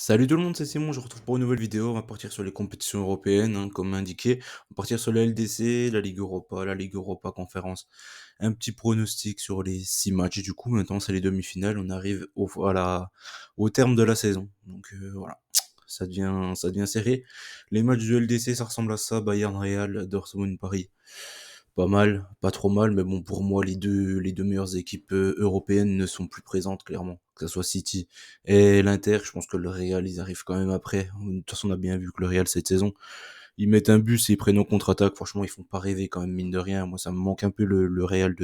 Salut tout le monde, c'est Simon, je vous retrouve pour une nouvelle vidéo. On va partir sur les compétitions européennes, hein, comme indiqué. On va partir sur la LDC, la Ligue Europa Conférence. Un petit pronostic sur les 6 matchs. Du coup, maintenant, c'est les demi-finales. On arrive au terme de la saison. Donc voilà, ça devient serré. Les matchs de LDC, ça ressemble à ça. Bayern, Real, Dortmund, Paris. Pas mal, pas trop mal, mais bon, pour moi, les deux meilleures équipes européennes ne sont plus présentes, clairement. Que ce soit City et l'Inter, je pense que le Real, ils arrivent quand même après. De toute façon, on a bien vu que le Real, cette saison, ils mettent un bus et ils prennent en contre-attaque. Franchement, ils font pas rêver quand même, mine de rien. Moi, ça me manque un peu le Real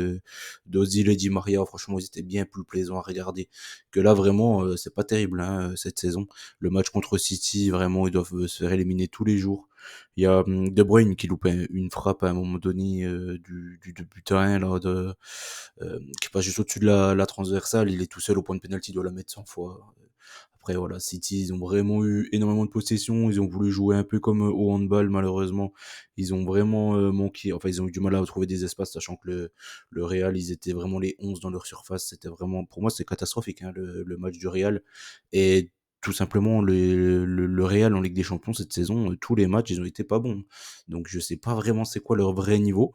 d'Ozil et Di Maria. Franchement, ils étaient bien plus plaisants à regarder. Que là, vraiment, c'est pas terrible, hein, cette saison. Le match contre City, vraiment, ils doivent se faire éliminer tous les jours. Il y a De Bruyne qui loupe une frappe à un moment donné du but à 1 là, qui passe juste au-dessus de la transversale. Il est tout seul au point de pénalty, il doit la mettre 100 fois. Après, voilà, City, ils ont vraiment eu énormément de possession. Ils ont voulu jouer un peu comme au handball, malheureusement. Ils ont vraiment manqué. Enfin, ils ont eu du mal à trouver des espaces, sachant que le Real, ils étaient vraiment les 11 dans leur surface. C'était vraiment, pour moi, c'était catastrophique, hein, le match du Real. Et tout simplement, le Real en Ligue des Champions cette saison, tous les matchs, ils ont été pas bons. Donc, je sais pas vraiment c'est quoi leur vrai niveau.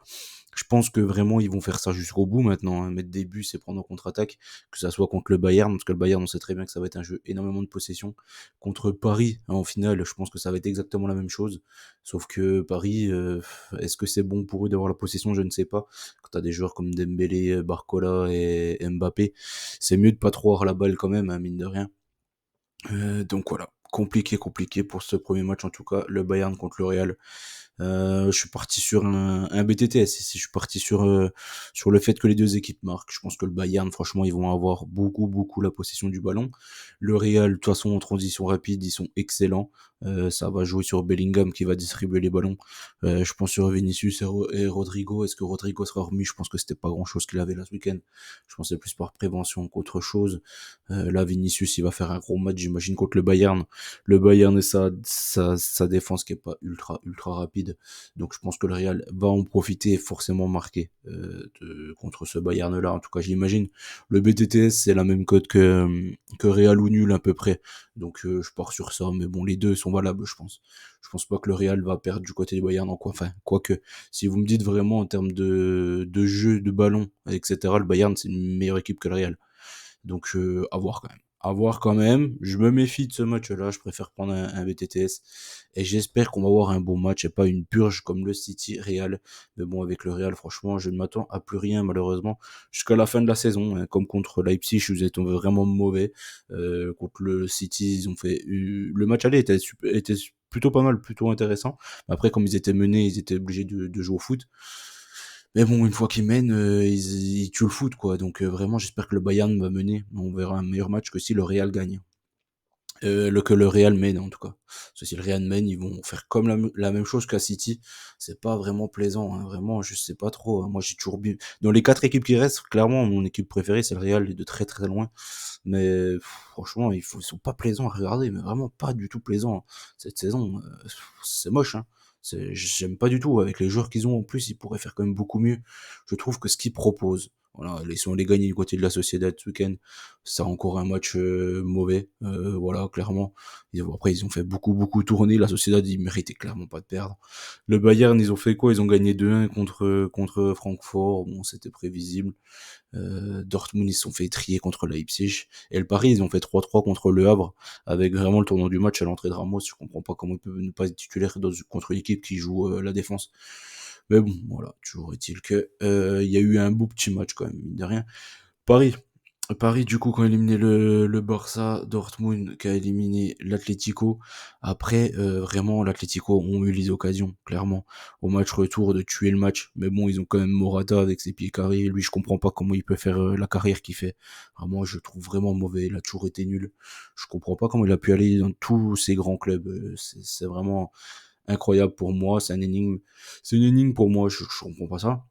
Je pense que vraiment ils vont faire ça jusqu'au bout maintenant, hein. Mettre des buts et prendre en contre-attaque, que ça soit contre le Bayern, parce que le Bayern, on sait très bien que ça va être un jeu énormément de possession. Contre Paris, hein, en finale, je pense que ça va être exactement la même chose. Sauf que Paris, est-ce que c'est bon pour eux d'avoir la possession? Je ne sais pas. Quand t'as des joueurs comme Dembélé, Barcola et Mbappé, c'est mieux de pas trop avoir la balle quand même, hein, mine de rien. Donc voilà, compliqué pour ce premier match en tout cas, le Bayern contre le Real. Je suis parti sur un BTTS ici. Je suis parti sur le fait que les deux équipes marquent. Je pense que le Bayern, franchement, ils vont avoir beaucoup la possession du ballon. Le Real, de toute façon, en transition rapide, ils sont excellents. Ça va jouer sur Bellingham qui va distribuer les ballons. Je pense sur Vinicius et Rodrigo. Est-ce que Rodrigo sera remis? Je pense que c'était pas grand-chose qu'il avait là ce week-end. Je pense que c'est plus par prévention qu'autre chose. Là, Vinicius, il va faire un gros match, j'imagine, contre le Bayern. Le Bayern et sa défense qui est pas ultra rapide. Donc je pense que le Real va en profiter et forcément marquer contre ce Bayern-là. En tout cas, je l'imagine. Le BTTS, c'est la même cote que Real ou nul à peu près. Donc je pars sur ça. Mais bon, les deux sont valables, je pense. Je pense pas que le Real va perdre du côté du Bayern en quoi. Enfin, quoique, si vous me dites vraiment en termes de jeu, de ballon, etc., le Bayern, c'est une meilleure équipe que le Real. Donc à voir quand même. À voir quand même. Je me méfie de ce match-là. Je préfère prendre un BTTS. Et j'espère qu'on va avoir un bon match et pas une purge comme le City Real. Mais bon, avec le Real, franchement, je ne m'attends à plus rien malheureusement jusqu'à la fin de la saison, hein. Comme contre Leipzig, ils étaient vraiment mauvais. Contre le City, ils ont fait le match aller était plutôt pas mal, plutôt intéressant. Après, comme ils étaient menés, ils étaient obligés de jouer au foot. Mais bon, une fois qu'ils mènent, ils tuent le foot, quoi. Donc vraiment, j'espère que le Bayern va mener. On verra un meilleur match que si le Real gagne. Que le Real mène, en tout cas. Parce que si le Real mène, ils vont faire comme la même chose qu'à City. C'est pas vraiment plaisant, hein. Vraiment, je sais pas trop, hein. Moi, j'ai toujours bien... Dans les 4 équipes qui restent, clairement, mon équipe préférée, c'est le Real, de très loin. Mais franchement, ils sont pas plaisants à regarder, mais vraiment pas du tout plaisants, hein. Cette saison, c'est moche, hein. J'aime pas du tout. Avec les joueurs qu'ils ont en plus, ils pourraient faire quand même beaucoup mieux. Je trouve que ce qu'ils proposent, voilà, si on les gagne du côté de la Sociedad ce week-end, c'est encore un match mauvais. Voilà, clairement. Après, ils ont fait beaucoup tourner. La Sociedad, ils méritaient clairement pas de perdre. Le Bayern, ils ont fait quoi? Ils ont gagné 2-1 contre Francfort. Bon, c'était prévisible. Dortmund, ils se sont fait trier contre Leipzig. Et le Paris, ils ont fait 3-3 contre Le Havre, avec vraiment le tournant du match à l'entrée de Ramos. Je comprends pas comment il peut ne pas être titulaire contre une équipe qui joue la défense. Mais bon, voilà, toujours est-il que il y a eu un beau petit match quand même, mine de rien. Paris. Paris, du coup, quand éliminé le Barça, Dortmund qui a éliminé l'Atlético. Après, vraiment, l'Atlético ont eu les occasions, clairement, au match retour de tuer le match. Mais bon, ils ont quand même Morata avec ses pieds carrés. Lui, je comprends pas comment il peut faire la carrière qu'il fait. Vraiment, je le trouve vraiment mauvais. Il a toujours été nul. Je comprends pas comment il a pu aller dans tous ces grands clubs. C'est vraiment incroyable pour moi. C'est une énigme pour moi. Je comprends pas ça.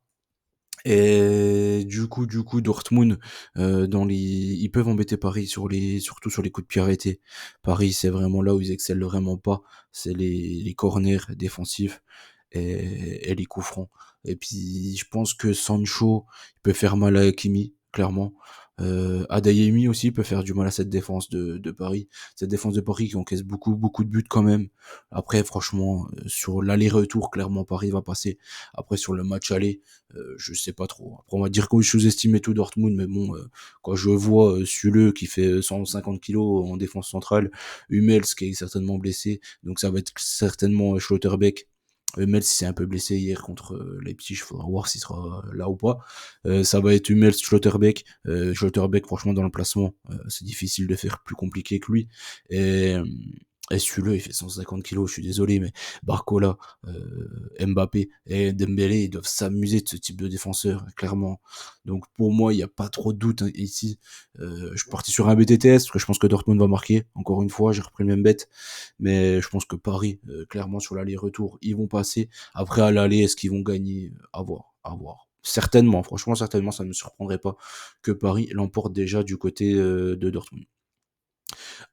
Et du coup, Dortmund, ils peuvent embêter Paris surtout sur les coups de pied arrêtés. Paris, c'est vraiment là où ils excellent vraiment pas. C'est les corners défensifs et les coups francs. Et puis, je pense que Sancho, il peut faire mal à Hakimi, clairement. Adeyemi aussi peut faire du mal à cette défense de Paris. Cette défense de Paris qui encaisse beaucoup, beaucoup de buts quand même. Après, franchement, sur l'aller-retour, clairement, Paris va passer. Après, sur le match aller, je sais pas trop. Après, on va dire que je sous-estimais tout Dortmund, mais bon, quand je vois Süle qui fait 150 kilos en défense centrale, Hummels qui est certainement blessé, donc ça va être certainement Schlotterbeck. Hummels s'est un peu blessé hier contre Leipzig, il faudra voir s'il sera là ou pas. Ça va être Hummels, Schlotterbeck. Schlotterbeck, franchement, dans le placement, c'est difficile de faire plus compliqué que lui. Et, euh, et celui-là, il fait 150 kilos, je suis désolé, mais Barcola, Mbappé et Dembélé, ils doivent s'amuser de ce type de défenseur, clairement. Donc pour moi, il n'y a pas trop de doute hein, ici. Je suis parti sur un BTTS, parce que je pense que Dortmund va marquer. Encore une fois, j'ai repris le même bet. Mais je pense que Paris, clairement, sur l'aller-retour, ils vont passer. Après, à l'aller, est-ce qu'ils vont gagner? À voir, à voir. Certainement, franchement, certainement, ça ne me surprendrait pas que Paris l'emporte déjà du côté de Dortmund.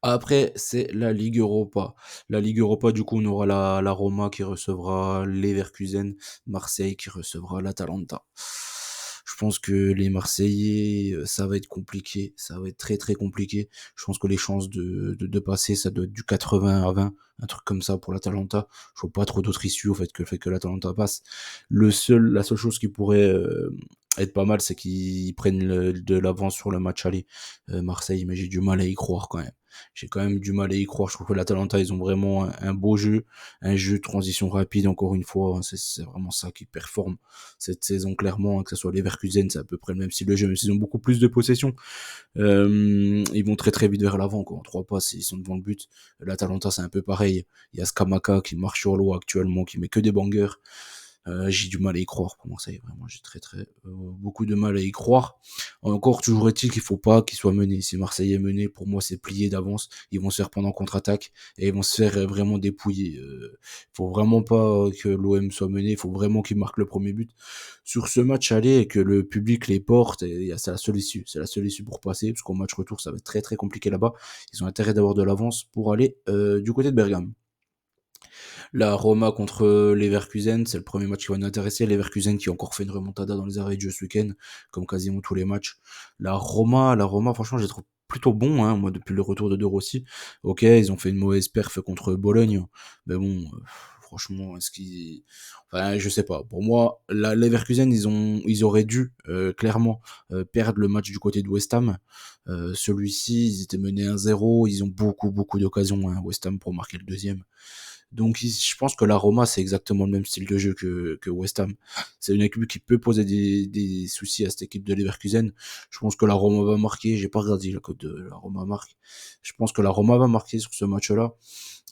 Après, c'est la Ligue Europa. La Ligue Europa, du coup, on aura la Roma qui recevra Leverkusen, Marseille qui recevra l'Atalanta. Je pense que les Marseillais, ça va être compliqué. Ça va être très très compliqué. Je pense que les chances de passer, ça doit être du 80 à 20, un truc comme ça pour l'Atalanta. Je vois pas trop d'autres issues au fait que le fait que l'Atalanta passe. La seule chose qui pourrait être pas mal, c'est qu'ils prennent de l'avance sur le match aller Marseille, mais j'ai du mal à y croire quand même. J'ai quand même du mal à y croire. Je trouve que l'Atalanta, ils ont vraiment un beau jeu, un jeu de transition rapide, encore une fois. C'est vraiment ça qui performe cette saison, clairement. Que ce soit Leverkusen, c'est à peu près le même style de jeu, même s'ils ont beaucoup plus de possession. Ils vont très très vite vers l'avant, quoi. En 3 passes, ils sont devant le but. L'Atalanta, c'est un peu pareil. Il y a Skamaka qui marche sur l'eau actuellement, qui met que des bangers. J'ai du mal à y croire pour Marseille, vraiment, j'ai très très beaucoup de mal à y croire. Encore toujours est-il qu'il faut pas qu'ils soient menés. Si Marseille est mené, pour moi c'est plié d'avance. Ils vont se faire prendre en contre-attaque et ils vont se faire vraiment dépouiller. Faut vraiment pas que l'OM soit mené, il faut vraiment qu'ils marquent le premier but. Sur ce match aller et que le public les porte, c'est la seule issue. C'est la seule issue pour passer, parce qu'au match retour ça va être très très compliqué là-bas. Ils ont intérêt d'avoir de l'avance pour aller du côté de Bergame. La Roma contre Leverkusen, c'est le premier match qui va nous intéresser. Leverkusen qui a encore fait une remontada dans les arrêts de jeu ce week-end, comme quasiment tous les matchs. La Roma, franchement, je les trouve plutôt bon, hein, moi, depuis le retour de De Rossi. Ok, ils ont fait une mauvaise perf contre Bologne, mais bon, franchement, est-ce qu'ils... Enfin, je sais pas. Pour moi, la Leverkusen, ils auraient dû, clairement, perdre le match du côté de West Ham. Celui-ci, ils étaient menés 1-0, ils ont beaucoup, beaucoup d'occasions, hein, West Ham, pour marquer le deuxième. Donc je pense que la Roma, c'est exactement le même style de jeu que West Ham. C'est une équipe qui peut poser des soucis à cette équipe de Leverkusen. Je pense que la Roma va marquer. J'ai pas regardé la cote de la Roma marque. Je pense que la Roma va marquer sur ce match-là.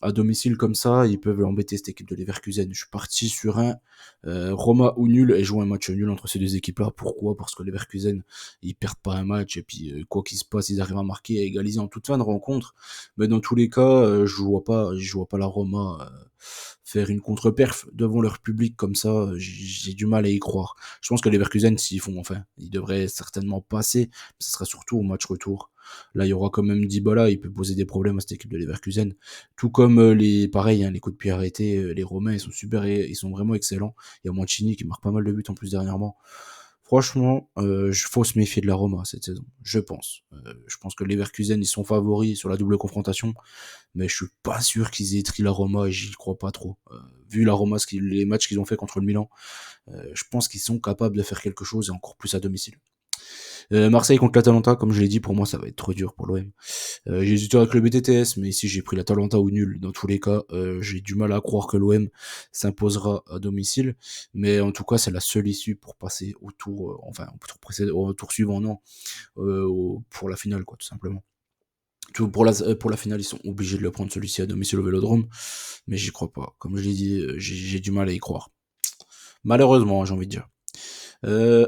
À domicile comme ça, ils peuvent embêter cette équipe de Leverkusen. Je suis parti sur un Roma ou nul et jouer un match nul entre ces deux équipes-là. Pourquoi? Parce que Leverkusen, ils perdent pas un match et puis quoi qu'il se passe, ils arrivent à marquer et à égaliser en toute fin de rencontre. Mais dans tous les cas, je vois pas la Roma faire une contre-perf devant leur public comme ça. J'ai du mal à y croire. Je pense que Leverkusen, s'ils font, enfin, ils devraient certainement passer. Mais ce sera surtout au match retour. Là, il y aura quand même Dybala, il peut poser des problèmes à cette équipe de Leverkusen. Tout comme pareil, hein, les coups de pied arrêtés, les Romains, ils sont super, ils sont vraiment excellents. Il y a Mancini qui marque pas mal de buts en plus dernièrement. Franchement, faut se méfier de la Roma cette saison, je pense. Je pense que les Leverkusen, ils sont favoris sur la double confrontation, mais je suis pas sûr qu'ils aient tri la Roma et j'y crois pas trop. Vu la Roma, les matchs qu'ils ont fait contre le Milan, je pense qu'ils sont capables de faire quelque chose et encore plus à domicile. Marseille contre l'Atalanta, comme je l'ai dit, pour moi ça va être trop dur pour l'OM. J'ai hésité avec le BTTS, mais ici j'ai pris l'Atalanta ou nul. Dans tous les cas, j'ai du mal à croire que l'OM s'imposera à domicile, mais en tout cas c'est la seule issue pour passer au tour, au tour précédent, au tour suivant, non, pour la finale, quoi, tout simplement. Pour la finale, ils sont obligés de le prendre celui-ci à domicile au Vélodrome, mais j'y crois pas. Comme je l'ai dit, j'ai du mal à y croire. Malheureusement, j'ai envie de dire.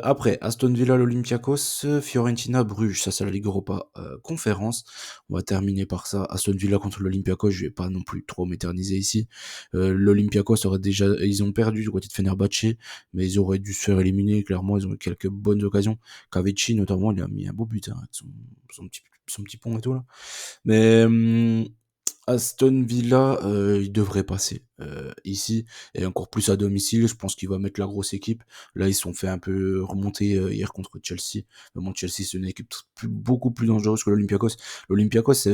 Après, Aston Villa, l'Olympiakos, Fiorentina, Bruges, ça c'est la Ligue Europa conférence. On va terminer par ça. Aston Villa contre l'Olympiakos, je vais pas non plus trop m'éterniser ici. L'Olympiakos ils ont perdu du côté de Fenerbahçe, mais ils auraient dû se faire éliminer. Clairement, ils ont eu quelques bonnes occasions. Kavici notamment, il a mis un beau but, hein, avec son petit pont et tout là. Mais Aston Villa, il devrait passer, ici et encore plus à domicile. Je pense qu'il va mettre la grosse équipe. Là, ils se sont fait un peu remonter, hier contre Chelsea. Mais bon, Chelsea, c'est une équipe beaucoup plus dangereuse que l'Olympiakos. L'Olympiakos,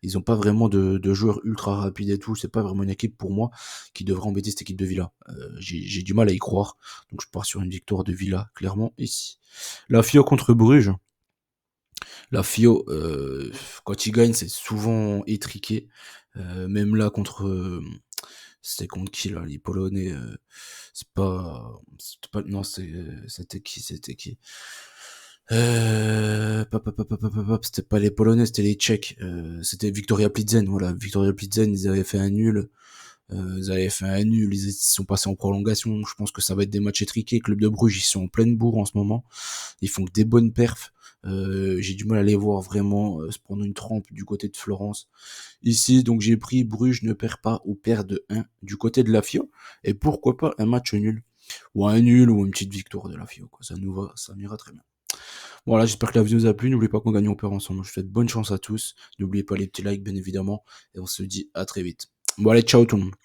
ils ont pas vraiment de joueurs ultra rapides et tout. C'est pas vraiment une équipe pour moi qui devrait embêter cette équipe de Villa. J'ai du mal à y croire. Donc je pars sur une victoire de Villa, clairement ici. La FIO contre Bruges. La FIO, quand ils gagnent, c'est souvent étriqué. Même là contre, c'était contre qui là? Les Polonais, c'était pas, non, c'était qui? C'était pas les Polonais, c'était les Tchèques. C'était Victoria Plzen, voilà. Victoria Plzen, ils avaient fait un nul. Ils avaient fait un nul, ils sont passés en prolongation. Je pense que ça va être des matchs étriqués. Club de Bruges, ils sont en pleine bourre en ce moment. Ils font que des bonnes perfs. J'ai du mal à les voir vraiment se prendre une trempe du côté de Florence. Ici, donc j'ai pris Bruges ne perd pas ou perd de 1 du côté de la FIO. Et pourquoi pas un match nul. Ou un nul ou une petite victoire de la FIO. Quoi. Ça nous va, ça m'ira très bien. Voilà, j'espère que la vidéo vous a plu. N'oubliez pas qu'on gagne, on perd ensemble. Je vous souhaite bonne chance à tous. N'oubliez pas les petits likes, bien évidemment. Et on se dit à très vite. Bon allez, ciao tout le monde.